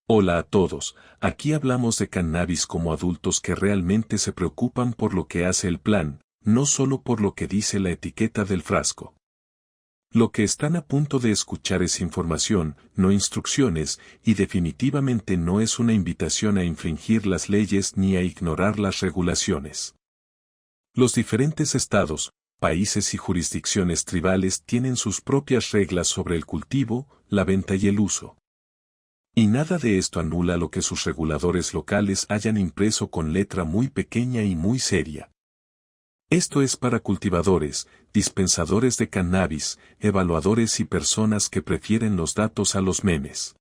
Hola a todos, aquí hablamos de cannabis como adultos que realmente se preocupan por lo que hace el plan, no solo por lo que dice la etiqueta del frasco. Lo que están a punto de escuchar es información, no instrucciones, y definitivamente no es una invitación a infringir las leyes ni a ignorar las regulaciones. Los diferentes estados, países y jurisdicciones tribales tienen sus propias reglas sobre el cultivo, la venta y el uso. Y nada de esto anula lo que sus reguladores locales hayan impreso con letra muy pequeña y muy seria. Esto es para cultivadores, dispensadores de cannabis, evaluadores y personas que prefieren los datos a los memes.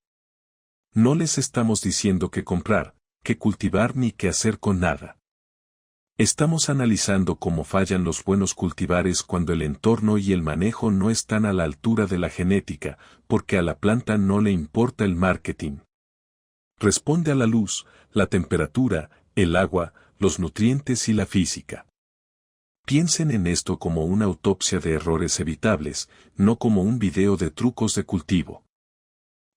No les estamos diciendo qué comprar, qué cultivar ni qué hacer con nada. Estamos analizando cómo fallan los buenos cultivares cuando el entorno y el manejo no están a la altura de la genética, porque a la planta no le importa el marketing. Responde a la luz, la temperatura, el agua, los nutrientes y la física. Piensen en esto como una autopsia de errores evitables, no como un video de trucos de cultivo.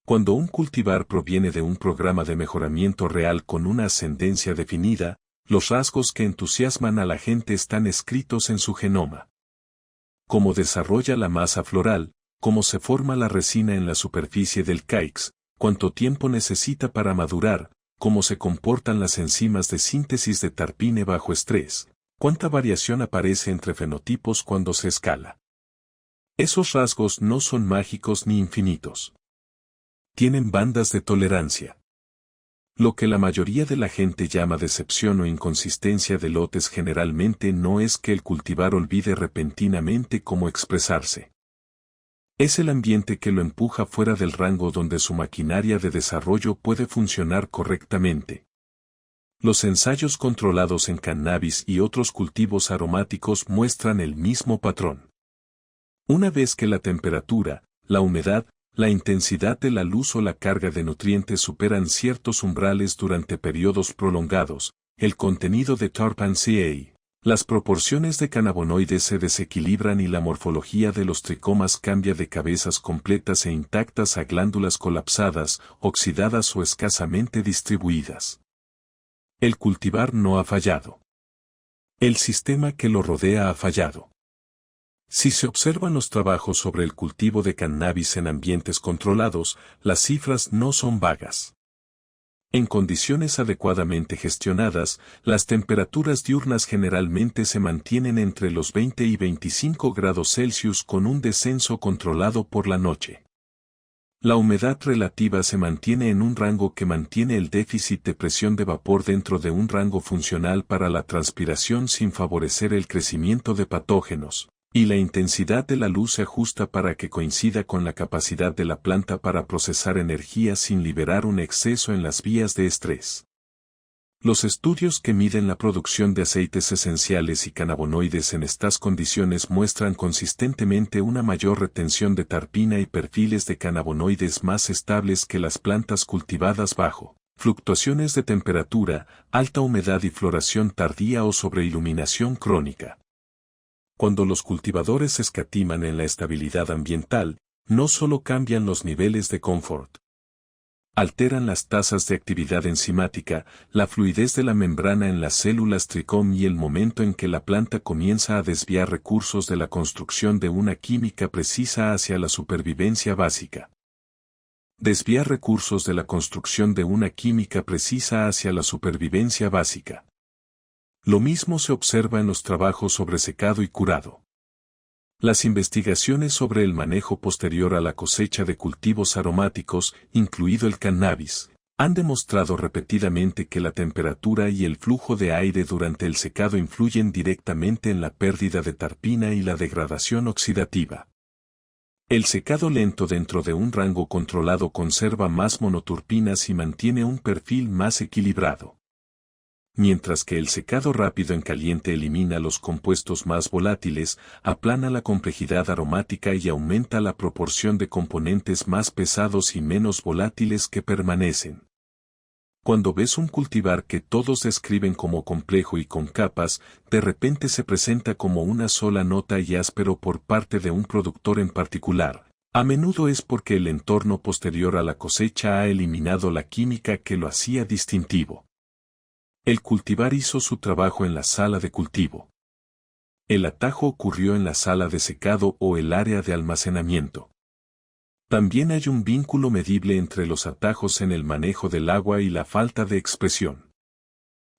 Cuando un cultivar proviene de un programa de mejoramiento real con una ascendencia definida, los rasgos que entusiasman a la gente están escritos en su genoma. Cómo desarrolla la masa floral, cómo se forma la resina en la superficie del caix, cuánto tiempo necesita para madurar, cómo se comportan las enzimas de síntesis de terpene bajo estrés, cuánta variación aparece entre fenotipos cuando se escala. Esos rasgos no son mágicos ni infinitos. Tienen bandas de tolerancia. Lo que la mayoría de la gente llama decepción o inconsistencia de lotes generalmente no es que el cultivar olvide repentinamente cómo expresarse. Es el ambiente que lo empuja fuera del rango donde su maquinaria de desarrollo puede funcionar correctamente. Los ensayos controlados en cannabis y otros cultivos aromáticos muestran el mismo patrón. Una vez que la temperatura, la humedad, la intensidad de la luz o la carga de nutrientes superan ciertos umbrales durante periodos prolongados, el contenido de terpene CA, las proporciones de cannabinoides se desequilibran y la morfología de los tricomas cambia de cabezas completas e intactas a glándulas colapsadas, oxidadas o escasamente distribuidas. El cultivar no ha fallado. El sistema que lo rodea ha fallado. Si se observan los trabajos sobre el cultivo de cannabis en ambientes controlados, las cifras no son vagas. En condiciones adecuadamente gestionadas, las temperaturas diurnas generalmente se mantienen entre los 20 y 25 grados Celsius con un descenso controlado por la noche. La humedad relativa se mantiene en un rango que mantiene el déficit de presión de vapor dentro de un rango funcional para la transpiración sin favorecer el crecimiento de patógenos. Y la intensidad de la luz se ajusta para que coincida con la capacidad de la planta para procesar energía sin liberar un exceso en las vías de estrés. Los estudios que miden la producción de aceites esenciales y cannabinoides en estas condiciones muestran consistentemente una mayor retención de terpina y perfiles de cannabinoides más estables que las plantas cultivadas bajo fluctuaciones de temperatura, alta humedad y floración tardía o sobreiluminación crónica. Cuando los cultivadores escatiman en la estabilidad ambiental, no solo cambian los niveles de confort. Alteran las tasas de actividad enzimática, la fluidez de la membrana en las células tricom y el momento en que la planta comienza a desviar recursos de la construcción de una química precisa hacia la supervivencia básica. Desviar recursos de la construcción de una química precisa hacia la supervivencia básica. Lo mismo se observa en los trabajos sobre secado y curado. Las investigaciones sobre el manejo posterior a la cosecha de cultivos aromáticos, incluido el cannabis, han demostrado repetidamente que la temperatura y el flujo de aire durante el secado influyen directamente en la pérdida de terpina y la degradación oxidativa. El secado lento dentro de un rango controlado conserva más monoturpinas y mantiene un perfil más equilibrado. Mientras que el secado rápido en caliente elimina los compuestos más volátiles, aplana la complejidad aromática y aumenta la proporción de componentes más pesados y menos volátiles que permanecen. Cuando ves un cultivar que todos describen como complejo y con capas, de repente se presenta como una sola nota y áspero por parte de un productor en particular, A menudo es porque el entorno posterior a la cosecha ha eliminado la química que lo hacía distintivo. El cultivar hizo su trabajo en la sala de cultivo. El atajo ocurrió en la sala de secado o el área de almacenamiento. También hay un vínculo medible entre los atajos en el manejo del agua y la falta de expresión.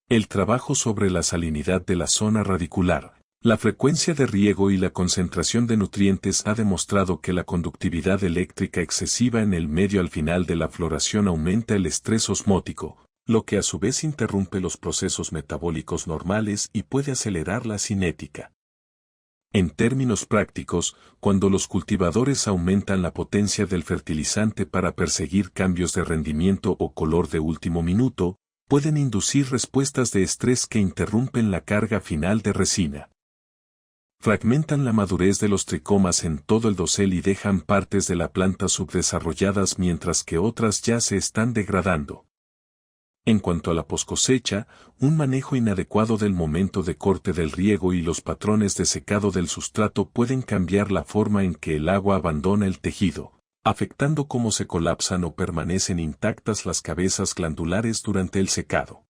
El trabajo sobre la salinidad de la zona radicular, la frecuencia de riego y la concentración de nutrientes ha demostrado que la conductividad eléctrica excesiva en el medio al final de la floración aumenta el estrés osmótico, lo que a su vez interrumpe los procesos metabólicos normales y puede acelerar la cinética. En términos prácticos, cuando los cultivadores aumentan la potencia del fertilizante para perseguir cambios de rendimiento o color de último minuto, pueden inducir respuestas de estrés que interrumpen la carga final de resina. Fragmentan la madurez de los tricomas en todo el dosel y dejan partes de la planta subdesarrolladas mientras que otras ya se están degradando. En cuanto a la poscosecha, un manejo inadecuado del momento de corte del riego y los patrones de secado del sustrato pueden cambiar la forma en que el agua abandona el tejido, afectando cómo se colapsan o permanecen intactas las cabezas glandulares durante el secado.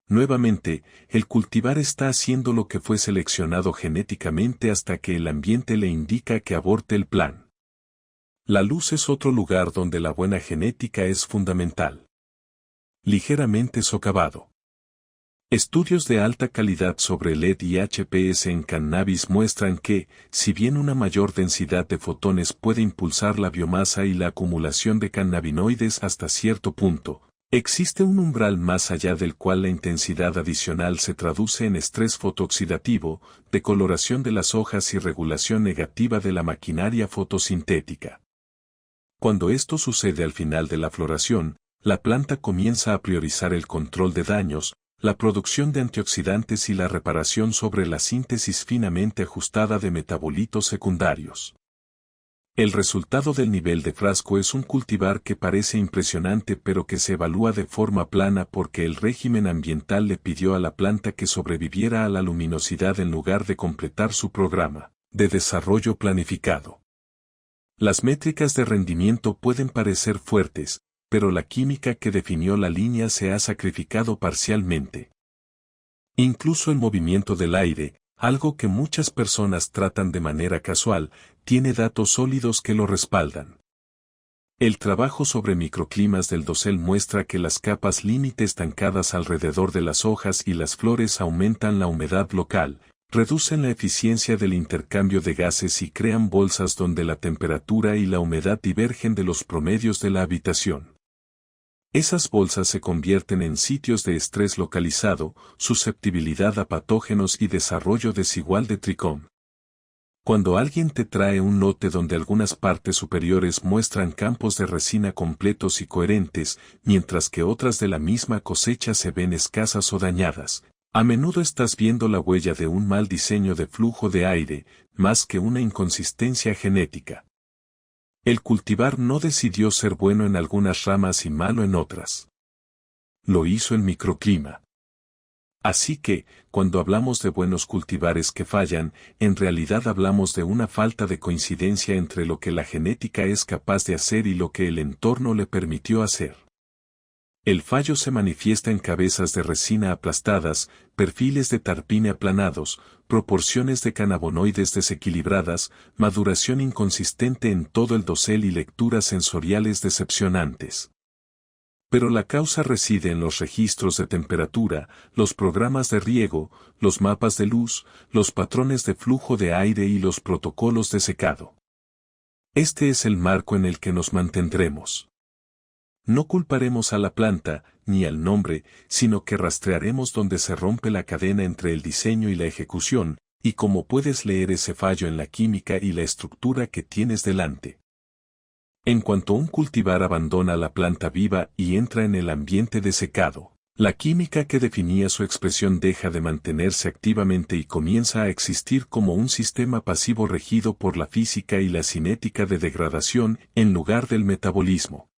Nuevamente, el cultivar está haciendo lo que fue seleccionado genéticamente hasta que el ambiente le indica que aborte el plan. La luz es otro lugar donde la buena genética es fundamental. Ligeramente socavado. Estudios de alta calidad sobre LED y HPS en cannabis muestran que, si bien una mayor densidad de fotones puede impulsar la biomasa y la acumulación de cannabinoides hasta cierto punto, existe un umbral más allá del cual la intensidad adicional se traduce en estrés fotooxidativo, decoloración de las hojas y regulación negativa de la maquinaria fotosintética. Cuando esto sucede al final de la floración, la planta comienza a priorizar el control de daños, la producción de antioxidantes y la reparación sobre la síntesis finamente ajustada de metabolitos secundarios. El resultado del nivel de frasco es un cultivar que parece impresionante pero que se evalúa de forma plana porque el régimen ambiental le pidió a la planta que sobreviviera a la luminosidad en lugar de completar su programa de desarrollo planificado. Las métricas de rendimiento pueden parecer fuertes, pero la química que definió la línea se ha sacrificado parcialmente. Incluso el movimiento del aire, algo que muchas personas tratan de manera casual, tiene datos sólidos que lo respaldan. El trabajo sobre microclimas del dosel muestra que las capas límite estancadas alrededor de las hojas y las flores aumentan la humedad local, reducen la eficiencia del intercambio de gases y crean bolsas donde la temperatura y la humedad divergen de los promedios de la habitación. Esas bolsas se convierten en sitios de estrés localizado, susceptibilidad a patógenos y desarrollo desigual de tricom. Cuando alguien te trae un lote donde algunas partes superiores muestran campos de resina completos y coherentes, mientras que otras de la misma cosecha se ven escasas o dañadas, a menudo estás viendo la huella de un mal diseño de flujo de aire, más que una inconsistencia genética. El cultivar no decidió ser bueno en algunas ramas y malo en otras. Lo hizo el microclima. Así que, cuando hablamos de buenos cultivares que fallan, en realidad hablamos de una falta de coincidencia entre lo que la genética es capaz de hacer y lo que el entorno le permitió hacer. El fallo se manifiesta en cabezas de resina aplastadas, perfiles de tarpine aplanados, proporciones de cannabinoides desequilibradas, maduración inconsistente en todo el dosel y lecturas sensoriales decepcionantes. Pero la causa reside en los registros de temperatura, los programas de riego, los mapas de luz, los patrones de flujo de aire y los protocolos de secado. Este es el marco en el que nos mantendremos. No culparemos a la planta, ni al nombre, sino que rastrearemos dónde se rompe la cadena entre el diseño y la ejecución, y cómo puedes leer ese fallo en la química y la estructura que tienes delante. En cuanto un cultivar abandona la planta viva y entra en el ambiente de secado, la química que definía su expresión deja de mantenerse activamente y comienza a existir como un sistema pasivo regido por la física y la cinética de degradación en lugar del metabolismo.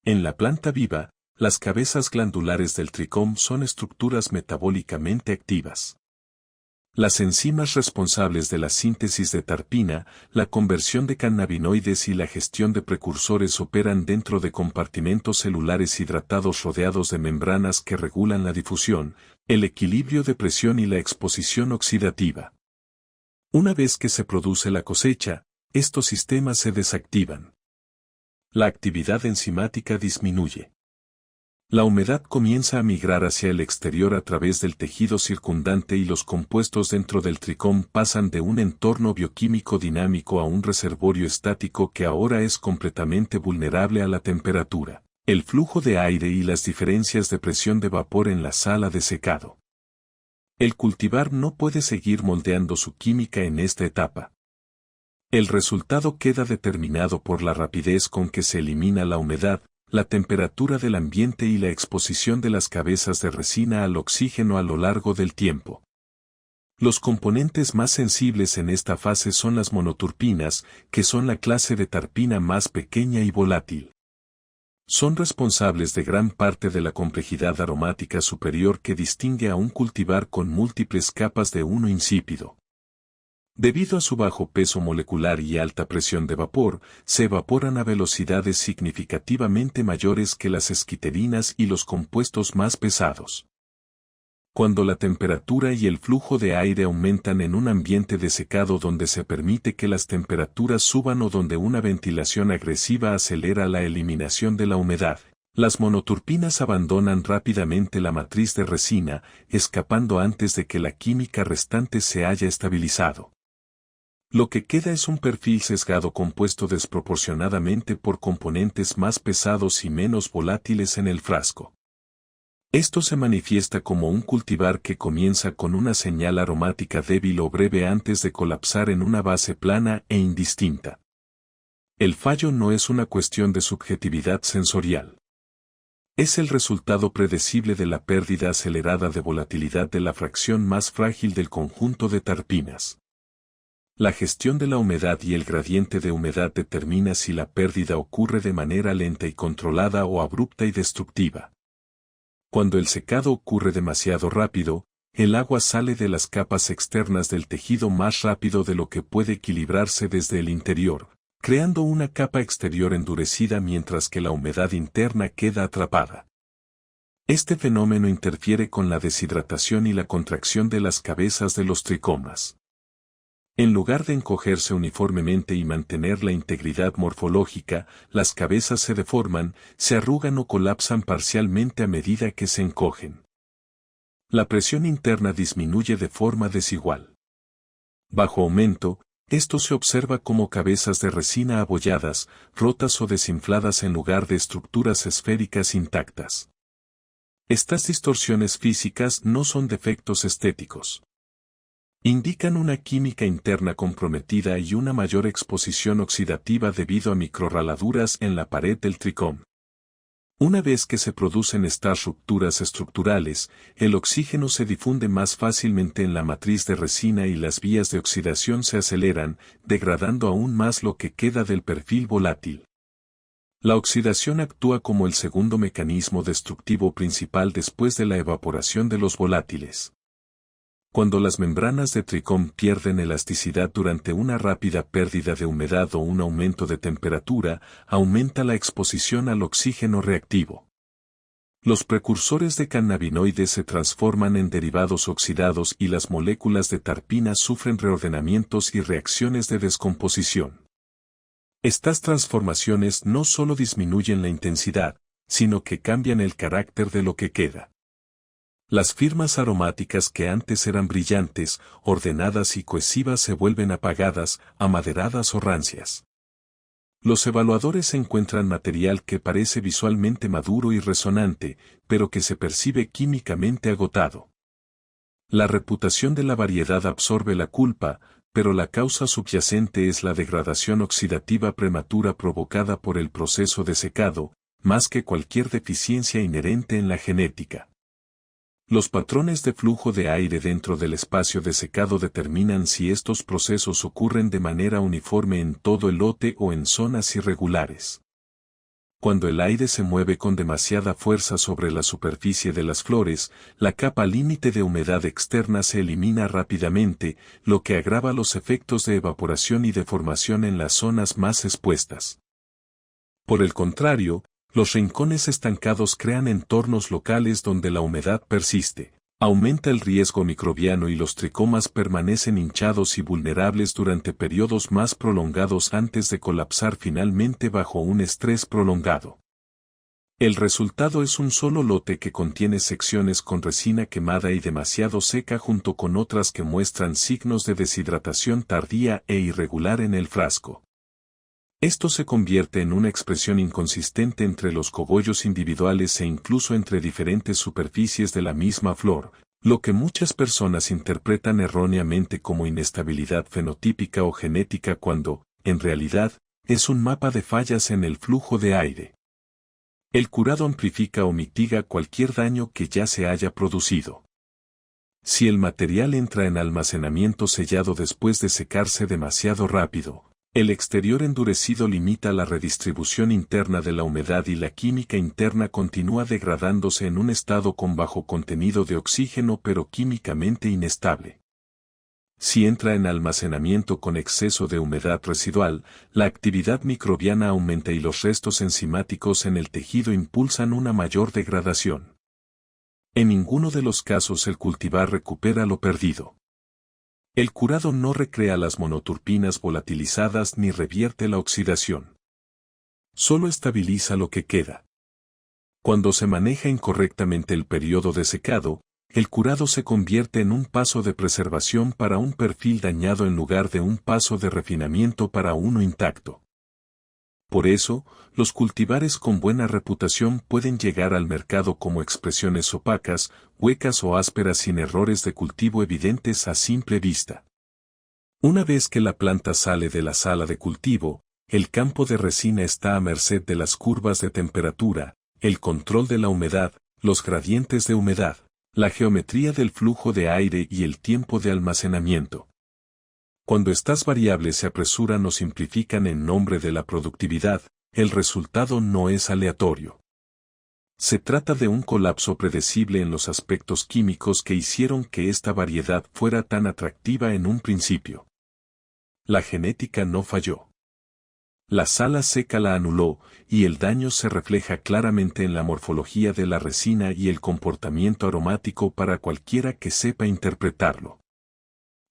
En la planta viva, las cabezas glandulares del tricom son estructuras metabólicamente activas. Las enzimas responsables de la síntesis de tarpina, la conversión de cannabinoides y la gestión de precursores operan dentro de compartimentos celulares hidratados rodeados de membranas que regulan la difusión, el equilibrio de presión y la exposición oxidativa. Una vez que se produce la cosecha, estos sistemas se desactivan. La actividad enzimática disminuye. La humedad comienza a migrar hacia el exterior a través del tejido circundante y los compuestos dentro del tricom pasan de un entorno bioquímico dinámico a un reservorio estático que ahora es completamente vulnerable a la temperatura, el flujo de aire y las diferencias de presión de vapor en la sala de secado. El cultivar no puede seguir moldeando su química en esta etapa. El resultado queda determinado por la rapidez con que se elimina la humedad, la temperatura del ambiente y la exposición de las cabezas de resina al oxígeno a lo largo del tiempo. Los componentes más sensibles en esta fase son las monoturpinas, que son la clase de tarpina más pequeña y volátil. Son responsables de gran parte de la complejidad aromática superior que distingue a un cultivar con múltiples capas de uno insípido. Debido a su bajo peso molecular y alta presión de vapor, se evaporan a velocidades significativamente mayores que las esquiterinas y los compuestos más pesados. Cuando la temperatura y el flujo de aire aumentan en un ambiente de secado donde se permite que las temperaturas suban o donde una ventilación agresiva acelera la eliminación de la humedad, las monoturpinas abandonan rápidamente la matriz de resina, escapando antes de que la química restante se haya estabilizado. Lo que queda es un perfil sesgado compuesto desproporcionadamente por componentes más pesados y menos volátiles en el frasco. Esto se manifiesta como un cultivar que comienza con una señal aromática débil o breve antes de colapsar en una base plana e indistinta. El fallo no es una cuestión de subjetividad sensorial. Es el resultado predecible de la pérdida acelerada de volatilidad de la fracción más frágil del conjunto de tarpinas. La gestión de la humedad y el gradiente de humedad determina si la pérdida ocurre de manera lenta y controlada o abrupta y destructiva. Cuando el secado ocurre demasiado rápido, el agua sale de las capas externas del tejido más rápido de lo que puede equilibrarse desde el interior, creando una capa exterior endurecida mientras que la humedad interna queda atrapada. Este fenómeno interfiere con la deshidratación y la contracción de las cabezas de los tricomas. En lugar de encogerse uniformemente y mantener la integridad morfológica, las cabezas se deforman, se arrugan o colapsan parcialmente a medida que se encogen. La presión interna disminuye de forma desigual. Bajo aumento, esto se observa como cabezas de resina abolladas, rotas o desinfladas en lugar de estructuras esféricas intactas. Estas distorsiones físicas no son defectos estéticos. Indican una química interna comprometida y una mayor exposición oxidativa debido a microrraladuras en la pared del tricom. Una vez que se producen estas rupturas estructurales, el oxígeno se difunde más fácilmente en la matriz de resina y las vías de oxidación se aceleran, degradando aún más lo que queda del perfil volátil. La oxidación actúa como el segundo mecanismo destructivo principal después de la evaporación de los volátiles. Cuando las membranas de tricom pierden elasticidad durante una rápida pérdida de humedad o un aumento de temperatura, aumenta la exposición al oxígeno reactivo. Los precursores de cannabinoides se transforman en derivados oxidados y las moléculas de tarpina sufren reordenamientos y reacciones de descomposición. Estas transformaciones no solo disminuyen la intensidad, sino que cambian el carácter de lo que queda. Las firmas aromáticas que antes eran brillantes, ordenadas y cohesivas se vuelven apagadas, amaderadas o rancias. Los evaluadores encuentran material que parece visualmente maduro y resonante, pero que se percibe químicamente agotado. La reputación de la variedad absorbe la culpa, pero la causa subyacente es la degradación oxidativa prematura provocada por el proceso de secado, más que cualquier deficiencia inherente en la genética. Los patrones de flujo de aire dentro del espacio de secado determinan si estos procesos ocurren de manera uniforme en todo el lote o en zonas irregulares. Cuando el aire se mueve con demasiada fuerza sobre la superficie de las flores, la capa límite de humedad externa se elimina rápidamente, lo que agrava los efectos de evaporación y deformación en las zonas más expuestas. Por el contrario, los rincones estancados crean entornos locales donde la humedad persiste. Aumenta el riesgo microbiano y los tricomas permanecen hinchados y vulnerables durante periodos más prolongados antes de colapsar finalmente bajo un estrés prolongado. El resultado es un solo lote que contiene secciones con resina quemada y demasiado seca junto con otras que muestran signos de deshidratación tardía e irregular en el frasco. Esto se convierte en una expresión inconsistente entre los cogollos individuales e incluso entre diferentes superficies de la misma flor, lo que muchas personas interpretan erróneamente como inestabilidad fenotípica o genética cuando, en realidad, es un mapa de fallas en el flujo de aire. El curado amplifica o mitiga cualquier daño que ya se haya producido. Si el material entra en almacenamiento sellado después de secarse demasiado rápido, el exterior endurecido limita la redistribución interna de la humedad y la química interna continúa degradándose en un estado con bajo contenido de oxígeno pero químicamente inestable. Si entra en almacenamiento con exceso de humedad residual, la actividad microbiana aumenta y los restos enzimáticos en el tejido impulsan una mayor degradación. En ninguno de los casos el cultivar recupera lo perdido. El curado no recrea las monoturpinas volatilizadas ni revierte la oxidación. Solo estabiliza lo que queda. Cuando se maneja incorrectamente el periodo de secado, el curado se convierte en un paso de preservación para un perfil dañado en lugar de un paso de refinamiento para uno intacto. Por eso, los cultivares con buena reputación pueden llegar al mercado como expresiones opacas, huecas o ásperas sin errores de cultivo evidentes a simple vista. Una vez que la planta sale de la sala de cultivo, el campo de resina está a merced de las curvas de temperatura, el control de la humedad, los gradientes de humedad, la geometría del flujo de aire y el tiempo de almacenamiento. Cuando estas variables se apresuran o simplifican en nombre de la productividad, el resultado no es aleatorio. Se trata de un colapso predecible en los aspectos químicos que hicieron que esta variedad fuera tan atractiva en un principio. La genética no falló. La sala seca la anuló, y el daño se refleja claramente en la morfología de la resina y el comportamiento aromático para cualquiera que sepa interpretarlo.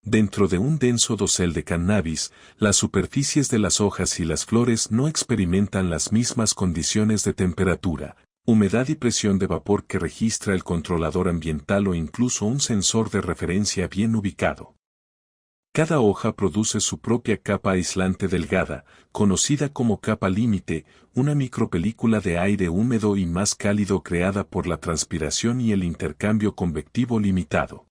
Dentro de un denso dosel de cannabis, las superficies de las hojas y las flores no experimentan las mismas condiciones de temperatura, humedad y presión de vapor que registra el controlador ambiental o incluso un sensor de referencia bien ubicado. Cada hoja produce su propia capa aislante delgada, conocida como capa límite, una micropelícula de aire húmedo y más cálido creada por la transpiración y el intercambio convectivo limitado.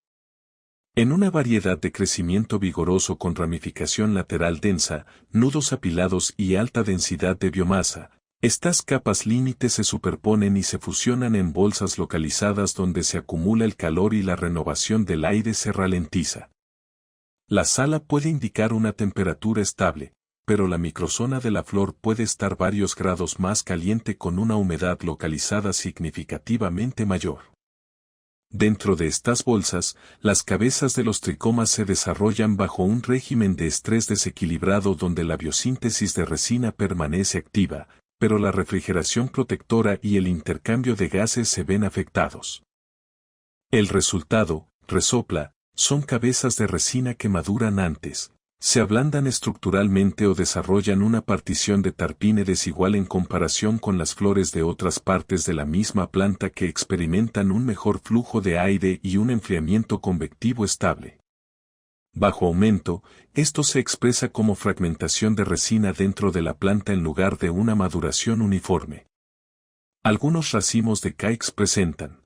En una variedad de crecimiento vigoroso con ramificación lateral densa, nudos apilados y alta densidad de biomasa, estas capas límite se superponen y se fusionan en bolsas localizadas donde se acumula el calor y la renovación del aire se ralentiza. La sala puede indicar una temperatura estable, pero la microzona de la flor puede estar varios grados más caliente con una humedad localizada significativamente mayor. Dentro de estas bolsas, las cabezas de los tricomas se desarrollan bajo un régimen de estrés desequilibrado donde la biosíntesis de resina permanece activa, pero la refrigeración protectora y el intercambio de gases se ven afectados. El resultado, resopla, son cabezas de resina que maduran antes, se ablandan estructuralmente o desarrollan una partición de tarpine desigual en comparación con las flores de otras partes de la misma planta que experimentan un mejor flujo de aire y un enfriamiento convectivo estable. Bajo aumento, esto se expresa como fragmentación de resina dentro de la planta en lugar de una maduración uniforme. Algunos racimos de caix presentan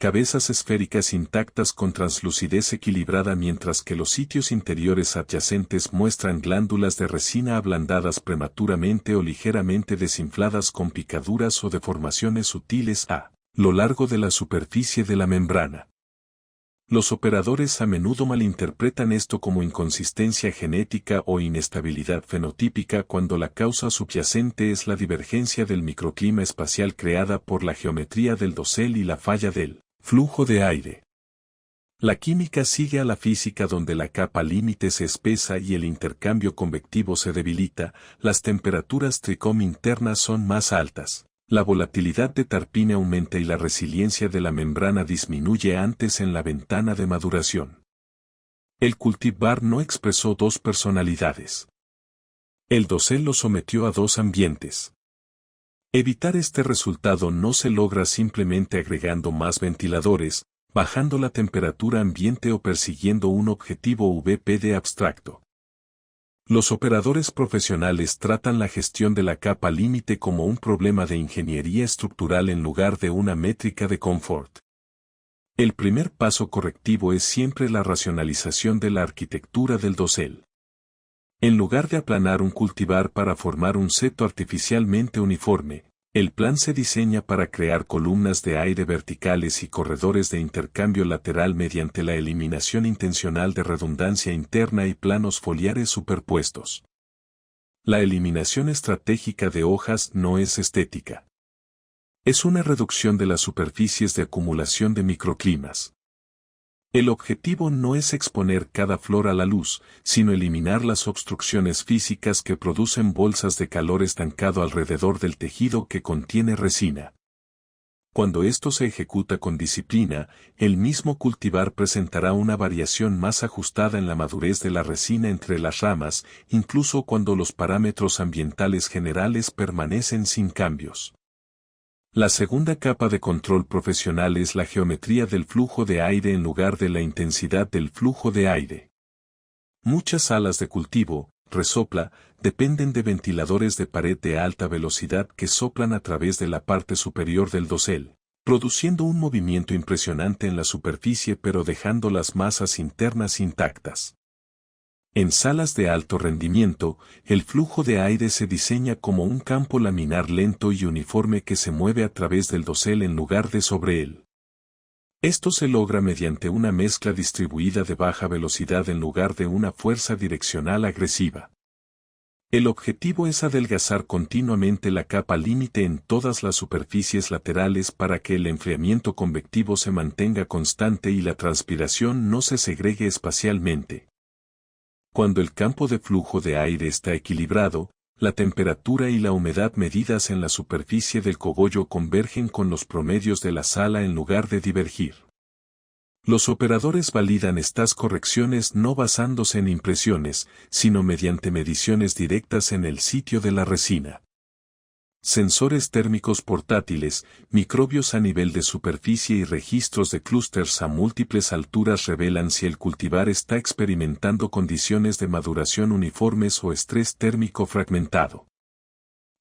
cabezas esféricas intactas con translucidez equilibrada mientras que los sitios interiores adyacentes muestran glándulas de resina ablandadas prematuramente o ligeramente desinfladas con picaduras o deformaciones sutiles a lo largo de la superficie de la membrana. Los operadores a menudo malinterpretan esto como inconsistencia genética o inestabilidad fenotípica cuando la causa subyacente es la divergencia del microclima espacial creada por la geometría del dosel y la falla del flujo de aire. La química sigue a la física donde la capa límite se espesa y el intercambio convectivo se debilita, las temperaturas Tricom internas son más altas. La volatilidad de Tarpine aumenta y la resiliencia de la membrana disminuye antes en la ventana de maduración. El cultivar no expresó dos personalidades. El dosel lo sometió a dos ambientes. Evitar este resultado no se logra simplemente agregando más ventiladores, bajando la temperatura ambiente o persiguiendo un objetivo VPD abstracto. Los operadores profesionales tratan la gestión de la capa límite como un problema de ingeniería estructural en lugar de una métrica de confort. El primer paso correctivo es siempre la racionalización de la arquitectura del dosel. En lugar de aplanar un cultivar para formar un seto artificialmente uniforme, el plan se diseña para crear columnas de aire verticales y corredores de intercambio lateral mediante la eliminación intencional de redundancia interna y planos foliares superpuestos. La eliminación estratégica de hojas no es estética. Es una reducción de las superficies de acumulación de microclimas. El objetivo no es exponer cada flor a la luz, sino eliminar las obstrucciones físicas que producen bolsas de calor estancado alrededor del tejido que contiene resina. Cuando esto se ejecuta con disciplina, el mismo cultivar presentará una variación más ajustada en la madurez de la resina entre las ramas, incluso cuando los parámetros ambientales generales permanecen sin cambios. La segunda capa de control profesional es la geometría del flujo de aire en lugar de la intensidad del flujo de aire. Muchas salas de cultivo, resopla, dependen de ventiladores de pared de alta velocidad que soplan a través de la parte superior del dosel, produciendo un movimiento impresionante en la superficie pero dejando las masas internas intactas. En salas de alto rendimiento, el flujo de aire se diseña como un campo laminar lento y uniforme que se mueve a través del dosel en lugar de sobre él. Esto se logra mediante una mezcla distribuida de baja velocidad en lugar de una fuerza direccional agresiva. El objetivo es adelgazar continuamente la capa límite en todas las superficies laterales para que el enfriamiento convectivo se mantenga constante y la transpiración no se segregue espacialmente. Cuando el campo de flujo de aire está equilibrado, la temperatura y la humedad medidas en la superficie del cogollo convergen con los promedios de la sala en lugar de divergir. Los operadores validan estas correcciones no basándose en impresiones, sino mediante mediciones directas en el sitio de la resina. Sensores térmicos portátiles, microbios a nivel de superficie y registros de clústeres a múltiples alturas revelan si el cultivar está experimentando condiciones de maduración uniformes o estrés térmico fragmentado.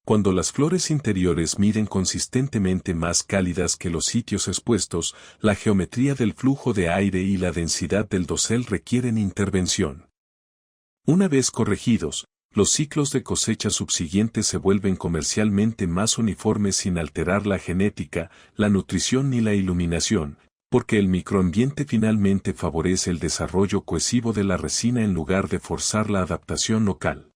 Cuando las flores interiores miden consistentemente más cálidas que los sitios expuestos, la geometría del flujo de aire y la densidad del dosel requieren intervención. Una vez corregidos, los ciclos de cosecha subsiguientes se vuelven comercialmente más uniformes sin alterar la genética, la nutrición ni la iluminación, porque el microambiente finalmente favorece el desarrollo cohesivo de la resina en lugar de forzar la adaptación local.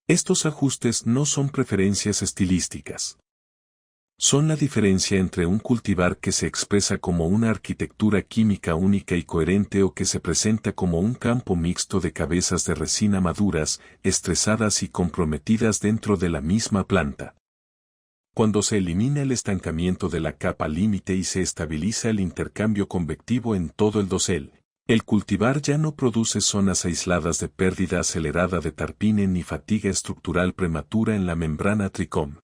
Estos ajustes no son preferencias estilísticas. Son la diferencia entre un cultivar que se expresa como una arquitectura química única y coherente o que se presenta como un campo mixto de cabezas de resina maduras, estresadas y comprometidas dentro de la misma planta. Cuando se elimina el estancamiento de la capa límite y se estabiliza el intercambio convectivo en todo el dosel, el cultivar ya no produce zonas aisladas de pérdida acelerada de Tarpine ni fatiga estructural prematura en la membrana Tricom.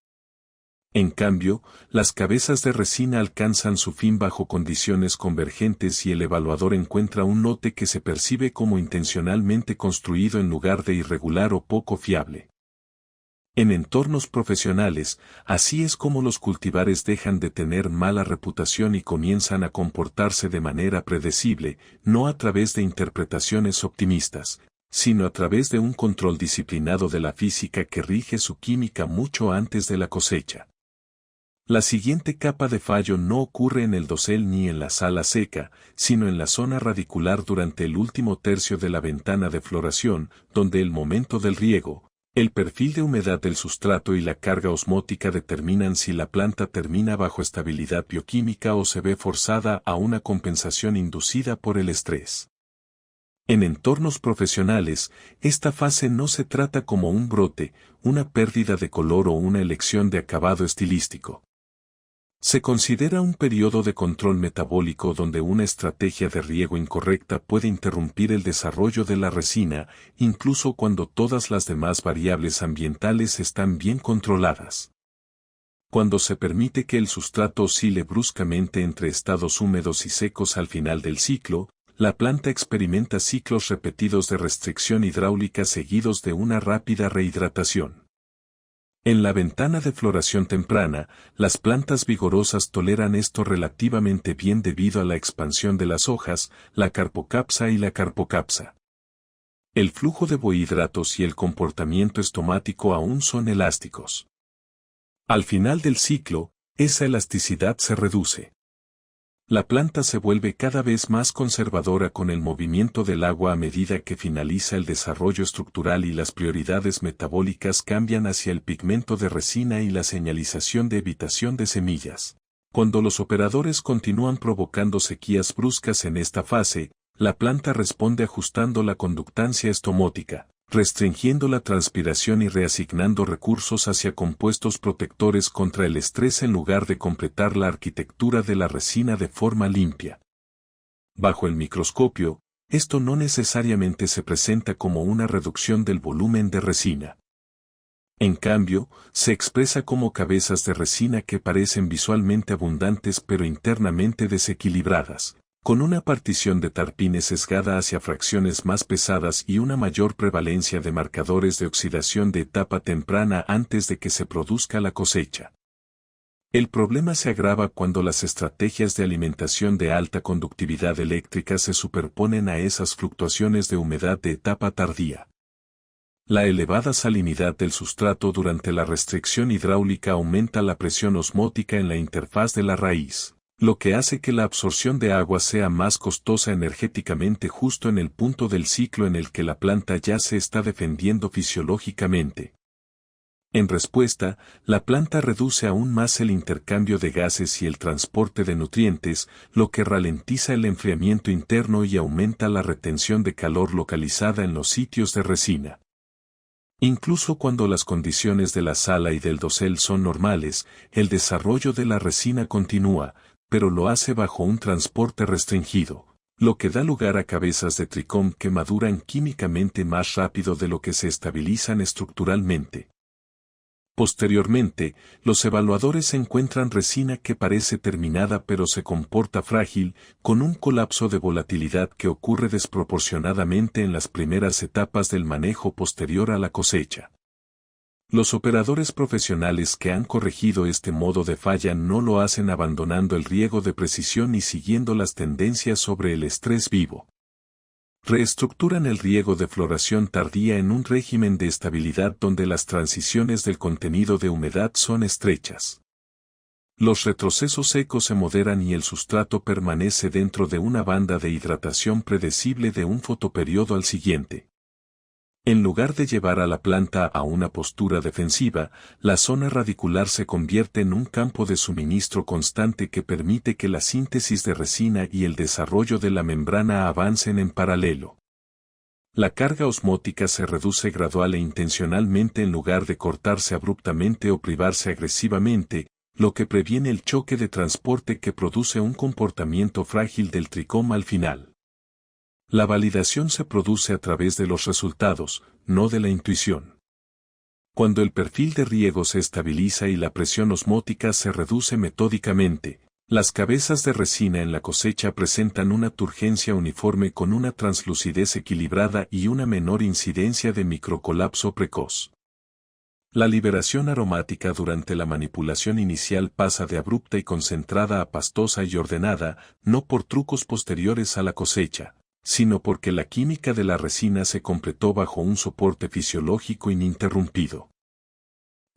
En cambio, las cabezas de resina alcanzan su fin bajo condiciones convergentes y el evaluador encuentra un lote que se percibe como intencionalmente construido en lugar de irregular o poco fiable. En entornos profesionales, así es como los cultivares dejan de tener mala reputación y comienzan a comportarse de manera predecible, no a través de interpretaciones optimistas, sino a través de un control disciplinado de la física que rige su química mucho antes de la cosecha. La siguiente capa de fallo no ocurre en el dosel ni en la sala seca, sino en la zona radicular durante el último tercio de la ventana de floración, donde el momento del riego, el perfil de humedad del sustrato y la carga osmótica determinan si la planta termina bajo estabilidad bioquímica o se ve forzada a una compensación inducida por el estrés. En entornos profesionales, esta fase no se trata como un brote, una pérdida de color o una elección de acabado estilístico. Se considera un periodo de control metabólico donde una estrategia de riego incorrecta puede interrumpir el desarrollo de la resina, incluso cuando todas las demás variables ambientales están bien controladas. Cuando se permite que el sustrato oscile bruscamente entre estados húmedos y secos al final del ciclo, la planta experimenta ciclos repetidos de restricción hidráulica seguidos de una rápida rehidratación. En la ventana de floración temprana, las plantas vigorosas toleran esto relativamente bien debido a la expansión de las hojas, la carpocapsa y la carpocapsa. El flujo de bohidratos y el comportamiento estomático aún son elásticos. Al final del ciclo, esa elasticidad se reduce. La planta se vuelve cada vez más conservadora con el movimiento del agua a medida que finaliza el desarrollo estructural y las prioridades metabólicas cambian hacia el pigmento de resina y la señalización de evitación de semillas. Cuando los operadores continúan provocando sequías bruscas en esta fase, la planta responde ajustando la conductancia estomótica, restringiendo la transpiración y reasignando recursos hacia compuestos protectores contra el estrés en lugar de completar la arquitectura de la resina de forma limpia. Bajo el microscopio, esto no necesariamente se presenta como una reducción del volumen de resina. En cambio, se expresa como cabezas de resina que parecen visualmente abundantes pero internamente desequilibradas, con una partición de tarpines sesgada hacia fracciones más pesadas y una mayor prevalencia de marcadores de oxidación de etapa temprana antes de que se produzca la cosecha. El problema se agrava cuando las estrategias de alimentación de alta conductividad eléctrica se superponen a esas fluctuaciones de humedad de etapa tardía. La elevada salinidad del sustrato durante la restricción hidráulica aumenta la presión osmótica en la interfaz de la raíz, lo que hace que la absorción de agua sea más costosa energéticamente justo en el punto del ciclo en el que la planta ya se está defendiendo fisiológicamente. En respuesta, la planta reduce aún más el intercambio de gases y el transporte de nutrientes, lo que ralentiza el enfriamiento interno y aumenta la retención de calor localizada en los sitios de resina. Incluso cuando las condiciones de la sala y del dosel son normales, el desarrollo de la resina continúa, pero lo hace bajo un transporte restringido, lo que da lugar a cabezas de tricom que maduran químicamente más rápido de lo que se estabilizan estructuralmente. Posteriormente, los evaluadores encuentran resina que parece terminada pero se comporta frágil, con un colapso de volatilidad que ocurre desproporcionadamente en las primeras etapas del manejo posterior a la cosecha. Los operadores profesionales que han corregido este modo de falla no lo hacen abandonando el riego de precisión y siguiendo las tendencias sobre el estrés vivo. Reestructuran el riego de floración tardía en un régimen de estabilidad donde las transiciones del contenido de humedad son estrechas. Los retrocesos secos se moderan y el sustrato permanece dentro de una banda de hidratación predecible de un fotoperiodo al siguiente. En lugar de llevar a la planta a una postura defensiva, la zona radicular se convierte en un campo de suministro constante que permite que la síntesis de resina y el desarrollo de la membrana avancen en paralelo. La carga osmótica se reduce gradual e intencionalmente en lugar de cortarse abruptamente o privarse agresivamente, lo que previene el choque de transporte que produce un comportamiento frágil del tricoma al final. La validación se produce a través de los resultados, no de la intuición. Cuando el perfil de riego se estabiliza y la presión osmótica se reduce metódicamente, las cabezas de resina en la cosecha presentan una turgencia uniforme con una translucidez equilibrada y una menor incidencia de microcolapso precoz. La liberación aromática durante la manipulación inicial pasa de abrupta y concentrada a pastosa y ordenada, no por trucos posteriores a la cosecha, sino porque la química de la resina se completó bajo un soporte fisiológico ininterrumpido.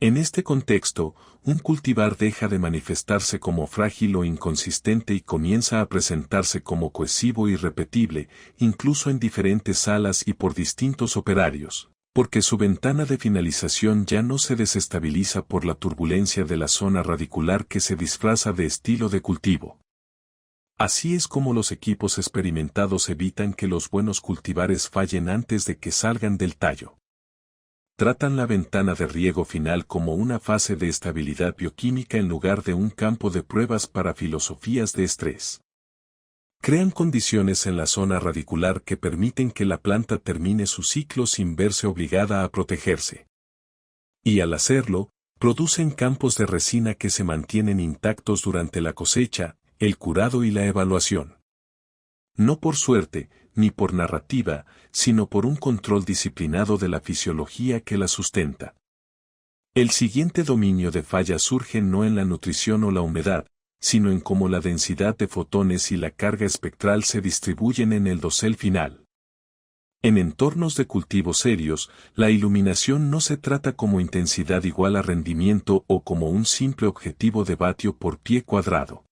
En este contexto, un cultivar deja de manifestarse como frágil o inconsistente y comienza a presentarse como cohesivo y repetible, incluso en diferentes salas y por distintos operarios, porque su ventana de finalización ya no se desestabiliza por la turbulencia de la zona radicular que se disfraza de estilo de cultivo. Así es como los equipos experimentados evitan que los buenos cultivares fallen antes de que salgan del tallo. Tratan la ventana de riego final como una fase de estabilidad bioquímica en lugar de un campo de pruebas para filosofías de estrés. Crean condiciones en la zona radicular que permiten que la planta termine su ciclo sin verse obligada a protegerse. Y al hacerlo, producen campos de resina que se mantienen intactos durante la cosecha, el curado y la evaluación. No por suerte, ni por narrativa, sino por un control disciplinado de la fisiología que la sustenta. El siguiente dominio de falla surge no en la nutrición o la humedad, sino en cómo la densidad de fotones y la carga espectral se distribuyen en el dosel final. En entornos de cultivo serios, la iluminación no se trata como intensidad igual a rendimiento o como un simple objetivo de vatio por pie cuadrado.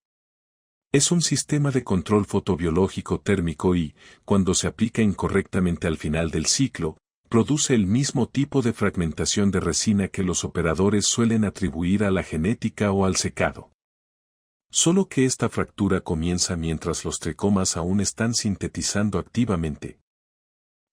Es un sistema de control fotobiológico térmico y, cuando se aplica incorrectamente al final del ciclo, produce el mismo tipo de fragmentación de resina que los operadores suelen atribuir a la genética o al secado. Solo que esta fractura comienza mientras los tricomas aún están sintetizando activamente.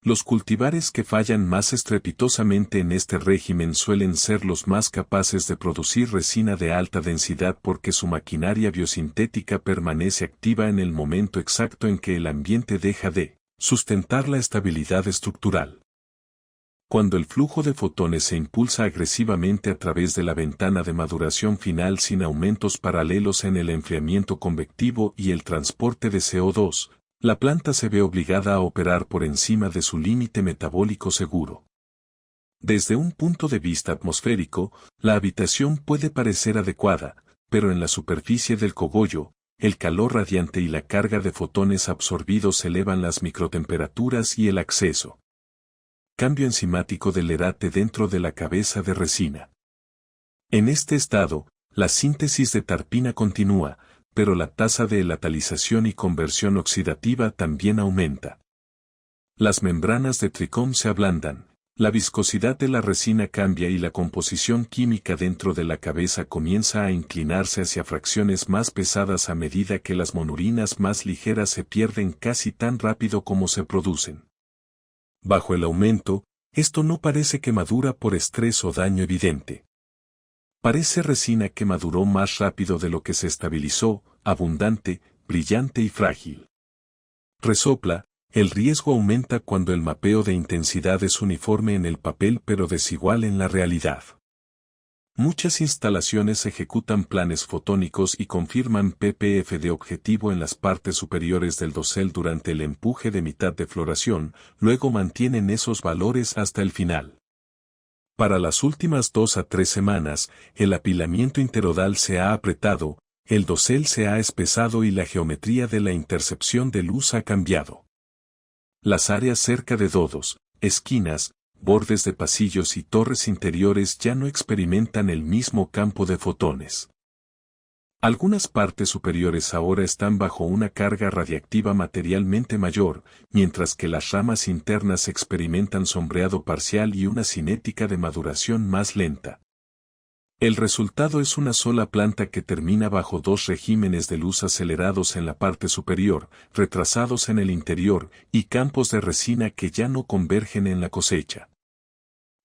Los cultivares que fallan más estrepitosamente en este régimen suelen ser los más capaces de producir resina de alta densidad porque su maquinaria biosintética permanece activa en el momento exacto en que el ambiente deja de sustentar la estabilidad estructural. Cuando el flujo de fotones se impulsa agresivamente a través de la ventana de maduración final sin aumentos paralelos en el enfriamiento convectivo y el transporte de CO2, la planta se ve obligada a operar por encima de su límite metabólico seguro. Desde un punto de vista atmosférico, la habitación puede parecer adecuada, pero en la superficie del cogollo, el calor radiante y la carga de fotones absorbidos elevan las microtemperaturas y el acceso. Cambio enzimático del lerate dentro de la cabeza de resina. En este estado, la síntesis de tarpina continúa, pero la tasa de elatalización y conversión oxidativa también aumenta. Las membranas de tricom se ablandan, la viscosidad de la resina cambia y la composición química dentro de la cabeza comienza a inclinarse hacia fracciones más pesadas a medida que las monurinas más ligeras se pierden casi tan rápido como se producen. Bajo el aumento, esto no parece que madura por estrés o daño evidente. Parece resina que maduró más rápido de lo que se estabilizó, abundante, brillante y frágil. Resopla, el riesgo aumenta cuando el mapeo de intensidad es uniforme en el papel pero desigual en la realidad. Muchas instalaciones ejecutan planes fotónicos y confirman ppf de objetivo en las partes superiores del dosel durante el empuje de mitad de floración, luego mantienen esos valores hasta el final. Para las últimas 2 a 3 semanas, el apilamiento interodal se ha apretado, el dosel se ha espesado y la geometría de la intercepción de luz ha cambiado. Las áreas cerca de dodos, esquinas, bordes de pasillos y torres interiores ya no experimentan el mismo campo de fotones. Algunas partes superiores ahora están bajo una carga radiactiva materialmente mayor, mientras que las ramas internas experimentan sombreado parcial y una cinética de maduración más lenta. El resultado es una sola planta que termina bajo 2 regímenes de luz acelerados en la parte superior, retrasados en el interior, y campos de resina que ya no convergen en la cosecha.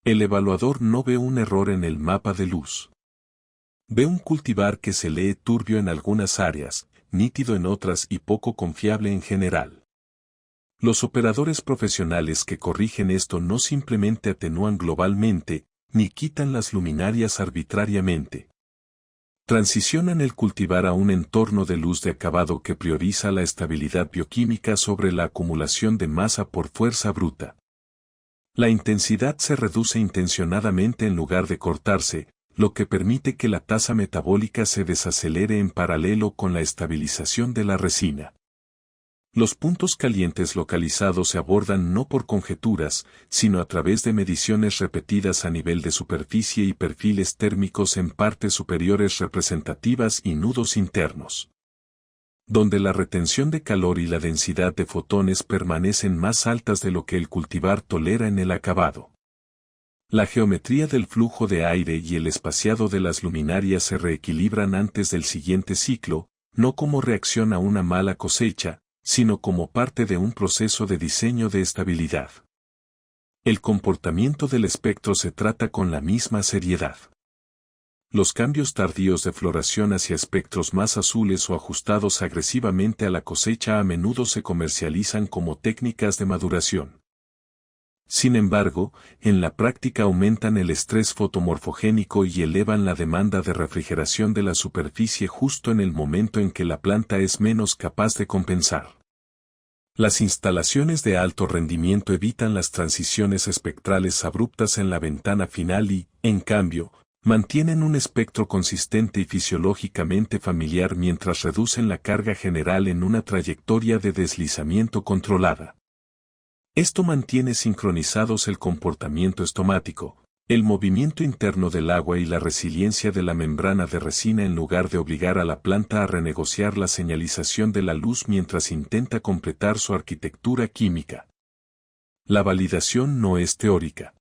El evaluador no ve un error en el mapa de luz. Ve un cultivar que se lee turbio en algunas áreas, nítido en otras y poco confiable en general. Los operadores profesionales que corrigen esto no simplemente atenúan globalmente, ni quitan las luminarias arbitrariamente. Transicionan el cultivar a un entorno de luz de acabado que prioriza la estabilidad bioquímica sobre la acumulación de masa por fuerza bruta. La intensidad se reduce intencionadamente en lugar de cortarse, lo que permite que la tasa metabólica se desacelere en paralelo con la estabilización de la resina. Los puntos calientes localizados se abordan no por conjeturas, sino a través de mediciones repetidas a nivel de superficie y perfiles térmicos en partes superiores representativas y nudos internos, donde la retención de calor y la densidad de fotones permanecen más altas de lo que el cultivar tolera en el acabado. La geometría del flujo de aire y el espaciado de las luminarias se reequilibran antes del siguiente ciclo, no como reacción a una mala cosecha, sino como parte de un proceso de diseño de estabilidad. El comportamiento del espectro se trata con la misma seriedad. Los cambios tardíos de floración hacia espectros más azules o ajustados agresivamente a la cosecha a menudo se comercializan como técnicas de maduración. Sin embargo, en la práctica aumentan el estrés fotomorfogénico y elevan la demanda de refrigeración de la superficie justo en el momento en que la planta es menos capaz de compensar. Las instalaciones de alto rendimiento evitan las transiciones espectrales abruptas en la ventana final y, en cambio, mantienen un espectro consistente y fisiológicamente familiar mientras reducen la carga general en una trayectoria de deslizamiento controlada. Esto mantiene sincronizados el comportamiento estomático, el movimiento interno del agua y la resiliencia de la membrana de resina en lugar de obligar a la planta a renegociar la señalización de la luz mientras intenta completar su arquitectura química. La validación no es teórica.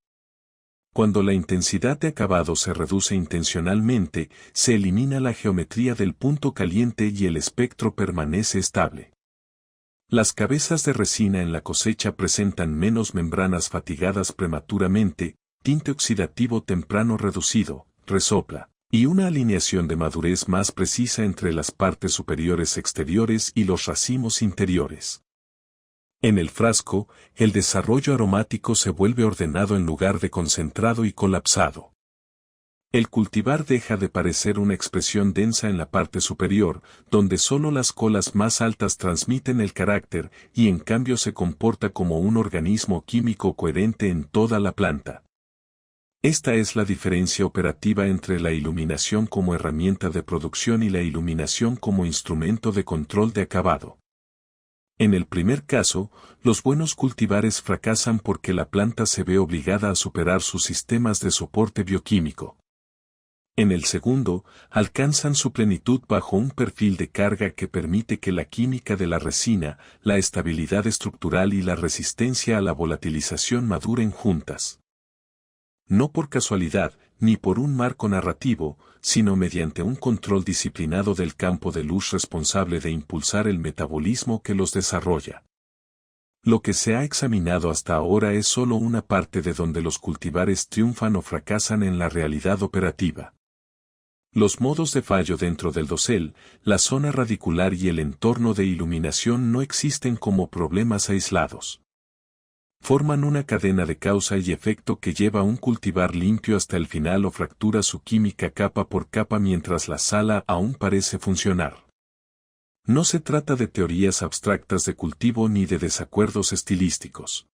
Cuando la intensidad de acabado se reduce intencionalmente, se elimina la geometría del punto caliente y el espectro permanece estable. Las cabezas de resina en la cosecha presentan menos membranas fatigadas prematuramente, tinte oxidativo temprano reducido, resopla, y una alineación de madurez más precisa entre las partes superiores exteriores y los racimos interiores. En el frasco, el desarrollo aromático se vuelve ordenado en lugar de concentrado y colapsado. El cultivar deja de parecer una expresión densa en la parte superior, donde solo las colas más altas transmiten el carácter, y en cambio se comporta como un organismo químico coherente en toda la planta. Esta es la diferencia operativa entre la iluminación como herramienta de producción y la iluminación como instrumento de control de acabado. En el primer caso, los buenos cultivares fracasan porque la planta se ve obligada a superar sus sistemas de soporte bioquímico. En el segundo, alcanzan su plenitud bajo un perfil de carga que permite que la química de la resina, la estabilidad estructural y la resistencia a la volatilización maduren juntas. No por casualidad, ni por un marco narrativo, sino mediante un control disciplinado del campo de luz responsable de impulsar el metabolismo que los desarrolla. Lo que se ha examinado hasta ahora es solo una parte de donde los cultivares triunfan o fracasan en la realidad operativa. Los modos de fallo dentro del dosel, la zona radicular y el entorno de iluminación no existen como problemas aislados. Forman una cadena de causa y efecto que lleva a un cultivar limpio hasta el final o fractura su química capa por capa mientras la sala aún parece funcionar. No se trata de teorías abstractas de cultivo ni de desacuerdos estilísticos.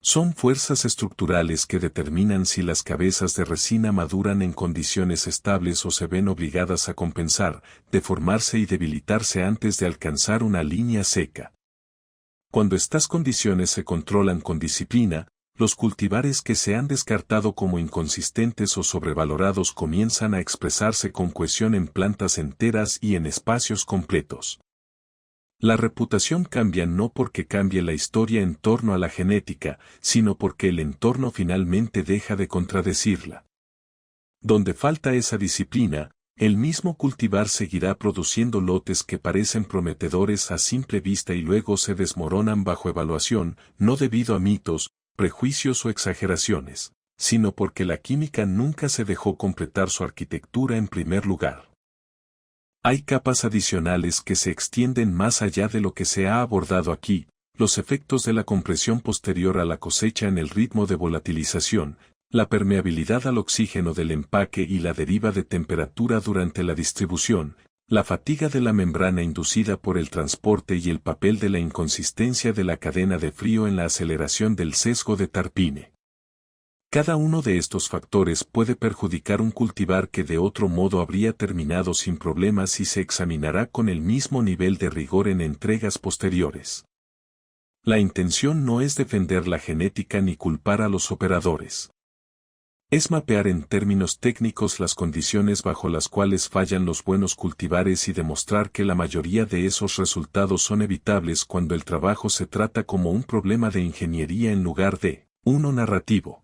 Son fuerzas estructurales que determinan si las cabezas de resina maduran en condiciones estables o se ven obligadas a compensar, deformarse y debilitarse antes de alcanzar una línea seca. Cuando estas condiciones se controlan con disciplina, los cultivares que se han descartado como inconsistentes o sobrevalorados comienzan a expresarse con cohesión en plantas enteras y en espacios completos. La reputación cambia no porque cambie la historia en torno a la genética, sino porque el entorno finalmente deja de contradecirla. Donde falta esa disciplina, el mismo cultivar seguirá produciendo lotes que parecen prometedores a simple vista y luego se desmoronan bajo evaluación, no debido a mitos, prejuicios o exageraciones, sino porque la química nunca se dejó completar su arquitectura en primer lugar. Hay capas adicionales que se extienden más allá de lo que se ha abordado aquí, los efectos de la compresión posterior a la cosecha en el ritmo de volatilización, la permeabilidad al oxígeno del empaque y la deriva de temperatura durante la distribución, la fatiga de la membrana inducida por el transporte y el papel de la inconsistencia de la cadena de frío en la aceleración del sesgo de Tarpine. Cada uno de estos factores puede perjudicar un cultivar que de otro modo habría terminado sin problemas y se examinará con el mismo nivel de rigor en entregas posteriores. La intención no es defender la genética ni culpar a los operadores. Es mapear en términos técnicos las condiciones bajo las cuales fallan los buenos cultivares y demostrar que la mayoría de esos resultados son evitables cuando el trabajo se trata como un problema de ingeniería en lugar de uno narrativo.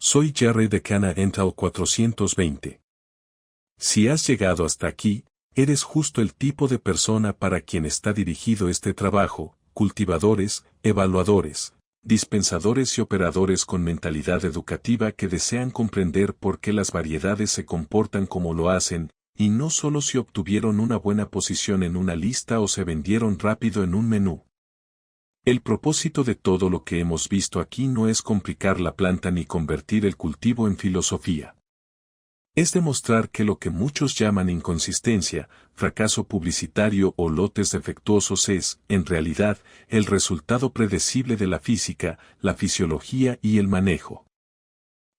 Soy Jerry de Cana Ental 420. Si has llegado hasta aquí, eres justo el tipo de persona para quien está dirigido este trabajo: cultivadores, evaluadores, dispensadores y operadores con mentalidad educativa que desean comprender por qué las variedades se comportan como lo hacen, y no solo si obtuvieron una buena posición en una lista o se vendieron rápido en un menú. El propósito de todo lo que hemos visto aquí no es complicar la planta ni convertir el cultivo en filosofía. Es demostrar que lo que muchos llaman inconsistencia, fracaso publicitario o lotes defectuosos es, en realidad, el resultado predecible de la física, la fisiología y el manejo.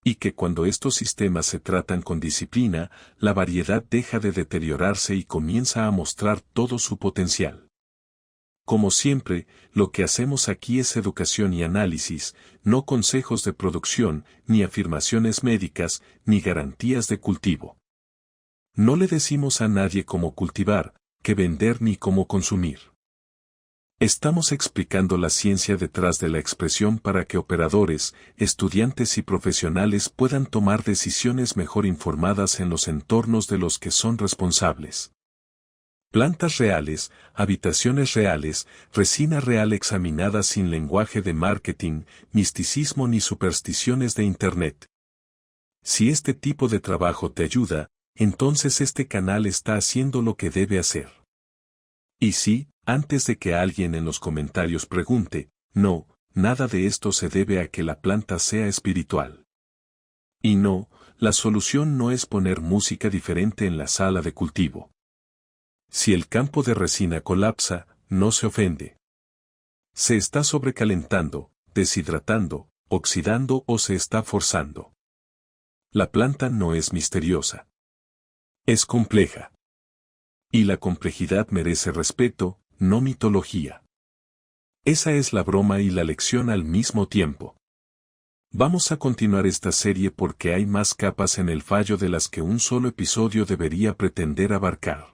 Y que cuando estos sistemas se tratan con disciplina, la variedad deja de deteriorarse y comienza a mostrar todo su potencial. Como siempre, lo que hacemos aquí es educación y análisis, no consejos de producción, ni afirmaciones médicas, ni garantías de cultivo. No le decimos a nadie cómo cultivar, qué vender ni cómo consumir. Estamos explicando la ciencia detrás de la expresión para que operadores, estudiantes y profesionales puedan tomar decisiones mejor informadas en los entornos de los que son responsables. Plantas reales, habitaciones reales, resina real examinada sin lenguaje de marketing, misticismo ni supersticiones de Internet. Si este tipo de trabajo te ayuda, entonces este canal está haciendo lo que debe hacer. Y si, antes de que alguien en los comentarios pregunte, no, nada de esto se debe a que la planta sea espiritual. Y no, la solución no es poner música diferente en la sala de cultivo. Si el campo de resina colapsa, no se ofende. Se está sobrecalentando, deshidratando, oxidando o se está forzando. La planta no es misteriosa. Es compleja. Y la complejidad merece respeto, no mitología. Esa es la broma y la lección al mismo tiempo. Vamos a continuar esta serie porque hay más capas en el fallo de las que un solo episodio debería pretender abarcar.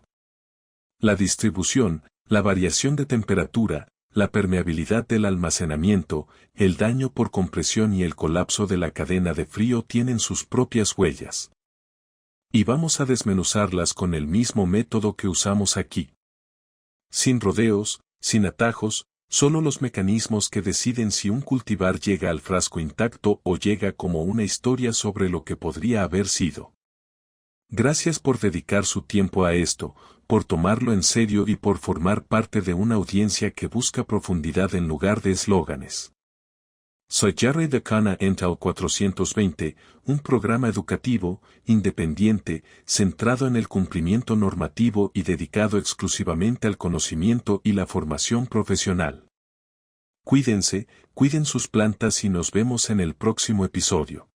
La distribución, la variación de temperatura, la permeabilidad del almacenamiento, el daño por compresión y el colapso de la cadena de frío tienen sus propias huellas. Y vamos a desmenuzarlas con el mismo método que usamos aquí. Sin rodeos, sin atajos, solo los mecanismos que deciden si un cultivar llega al frasco intacto o llega como una historia sobre lo que podría haber sido. Gracias por dedicar su tiempo a esto, por tomarlo en serio y por formar parte de una audiencia que busca profundidad en lugar de eslóganes. Soy Jerry de Cana Ental 420, un programa educativo, independiente, centrado en el cumplimiento normativo y dedicado exclusivamente al conocimiento y la formación profesional. Cuídense, cuiden sus plantas y nos vemos en el próximo episodio.